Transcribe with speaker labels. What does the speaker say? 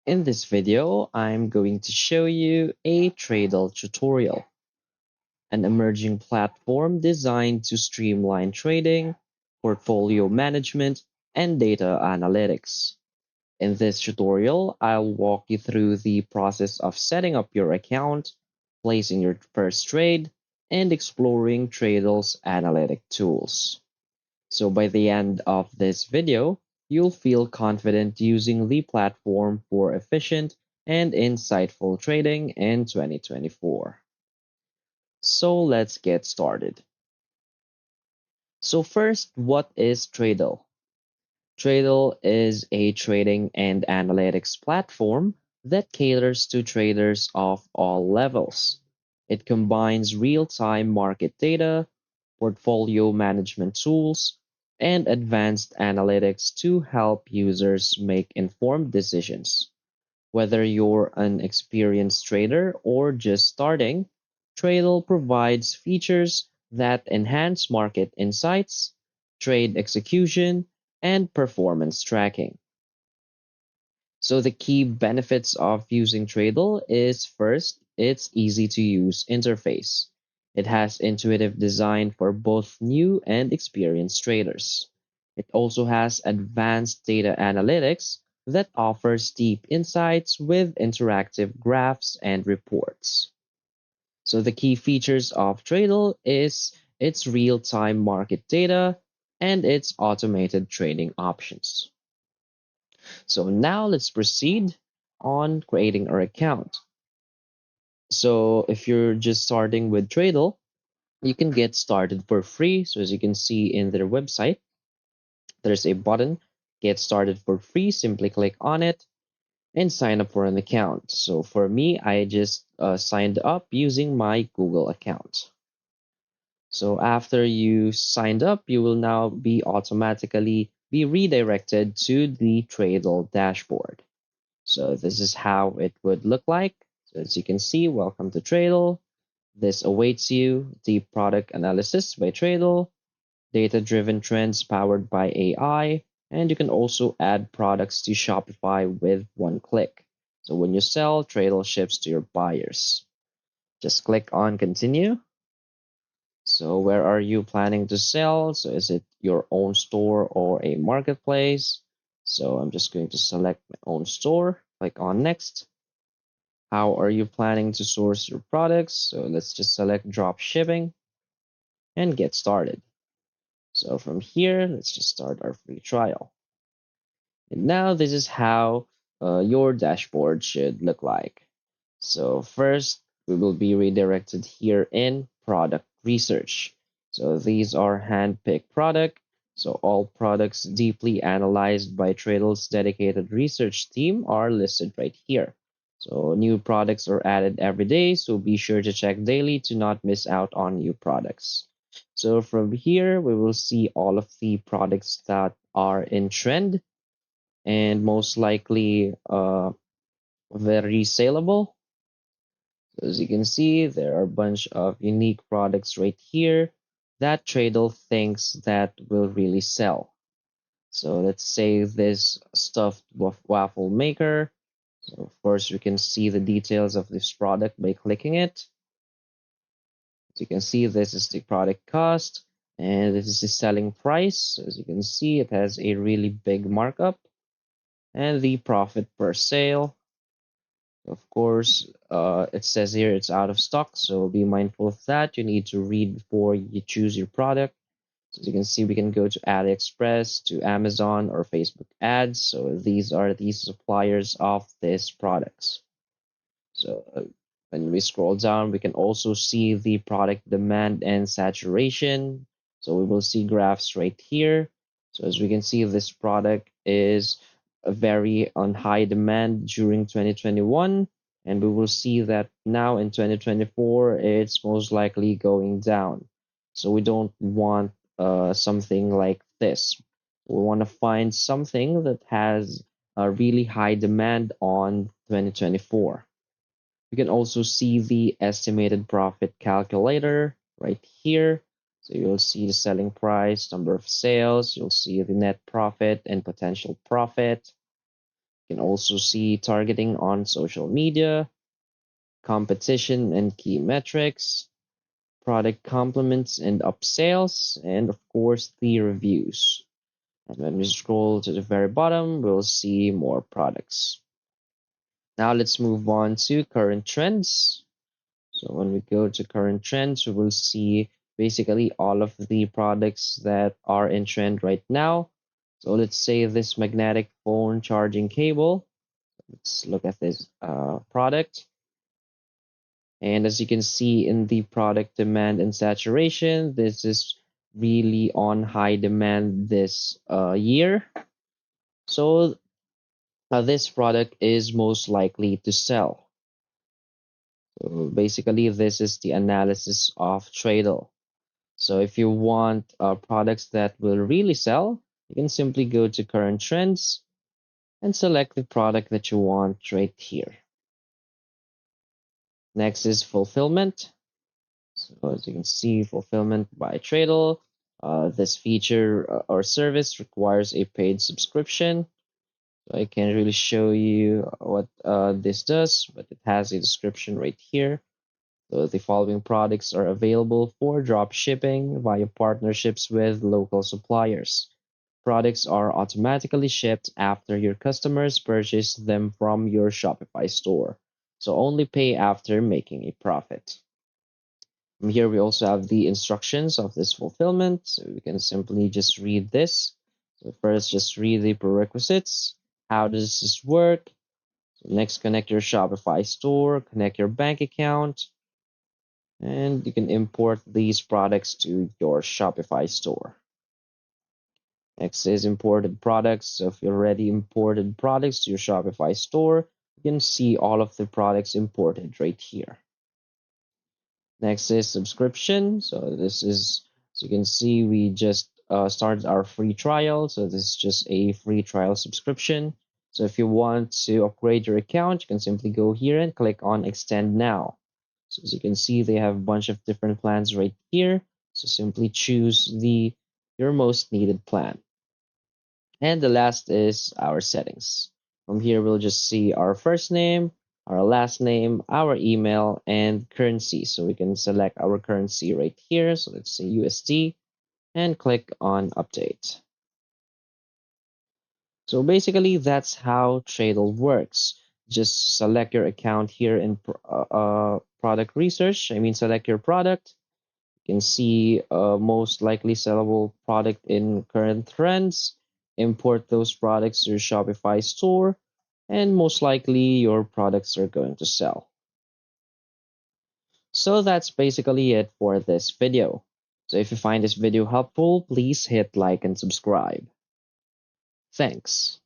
Speaker 1: In this video, I'm going to show you a Tradelle tutorial, an emerging platform designed to streamline trading, portfolio management, and data analytics. In this tutorial, I'll walk you through the process of setting up your account, placing your first trade, and exploring Tradelle's analytic tools. So by the end of this video, you'll feel confident using the platform for efficient and insightful trading in 2024. So let's get started. So first, what is Tradelle? Tradelle is a trading and analytics platform that caters to traders of all levels. It combines real-time market data, portfolio management tools, and advanced analytics to help users make informed decisions. Whether you're an experienced trader or just starting, Tradle provides features that enhance market insights, trade execution, and performance tracking. So the key benefits of using Tradle is first, its easy to use interface. It has intuitive design for both new and experienced traders. It also has advanced data analytics that offers deep insights with interactive graphs and reports. So the key features of Tradle is its real-time market data and its automated trading options. So now let's proceed on creating our account. So if you're just starting with Tradle, you can get started for free. So as you can see in their website, there's a button, get started for free. Simply click on it and sign up for an account. So for me, I just signed up using my Google account. So after you signed up, you will now be automatically be redirected to the Tradle dashboard. So this is how it would look like. So as you can see, welcome to Tradle. This awaits you, deep product analysis by Tradle, data-driven trends powered by AI, and you can also add products to Shopify with one click. So when you sell, Tradle ships to your buyers. Just click on continue. So where are you planning to sell? So is it your own store or a marketplace? So I'm just going to select my own store, click on next. How are you planning to source your products? So let's just select drop shipping and get started. So from here, let's just start our free trial. And now this is how your dashboard should look like. So first, we will be redirected here in product research. So these are hand-picked product. So all products deeply analyzed by Tradle's dedicated research team are listed right here. So new products are added every day, so be sure to check daily to not miss out on new products. So from here, we will see all of the products that are in trend and most likely very saleable. So as you can see, there are a bunch of unique products right here that Tradle thinks that will really sell. So let's say this stuffed waffle maker. So of course, we can see the details of this product by clicking it. As you can see, this is the product cost and this is the selling price. As you can see, it has a really big markup and the profit per sale. Of course, it says here it's out of stock, so be mindful of that. You need to read before you choose your product. So as you can see, we can go to AliExpress, to Amazon, or Facebook ads. So these are the suppliers of these products. So when we scroll down, we can also see the product demand and saturation. So we will see graphs right here. So as we can see, this product is very on high demand during 2021. And we will see that now in 2024, it's most likely going down. So we don't want something like this. We want to find something that has a really high demand on 2024. You can also see the estimated profit calculator right here. So you'll see the selling price, number of sales, you'll see the net profit and potential profit. You can also see targeting on social media, competition and key metrics, product compliments and upsales, and of course the reviews. And when we scroll to the very bottom, we'll see more products. Now let's move on to current trends. So when we go to current trends, we will see basically all of the products that are in trend right now. So let's say this magnetic phone charging cable. Let's look at this product. And as you can see in the product demand and saturation, this is really on high demand this year. So this product is most likely to sell. So basically, this is the analysis of Tradelle. So if you want products that will really sell, you can simply go to current trends and select the product that you want right here. Next is fulfillment. So as you can see, fulfillment by Tradle. This feature or service requires a paid subscription. So I can't really show you what this does, but it has a description right here. So the following products are available for drop shipping via partnerships with local suppliers. Products are automatically shipped after your customers purchase them from your Shopify store. So only pay after making a profit. Here we also have the instructions of this fulfillment. So we can simply just read this. So first, just read the prerequisites. How does this work? So next, connect your Shopify store, connect your bank account, and you can import these products to your Shopify store. Next is imported products. So if you already imported products to your Shopify store, you can see all of the products imported right here. Next is subscription. So this is, as you can see, we just started our free trial. So this is just a free trial subscription. So if you want to upgrade your account, you can simply go here and click on extend now. So as you can see, they have a bunch of different plans right here. So simply choose your most needed plan. And the last is our settings. From here, we'll just see our first name, our last name, our email, and currency. So we can select our currency right here. So let's say USD and click on update. So basically, that's how Tradle works. Just select your account here in product research. I mean, select your product. You can see most likely sellable product in current trends. Import those products to your Shopify store, and most likely your products are going to sell. So that's basically it for this video. So if you find this video helpful, please hit like and subscribe. Thanks.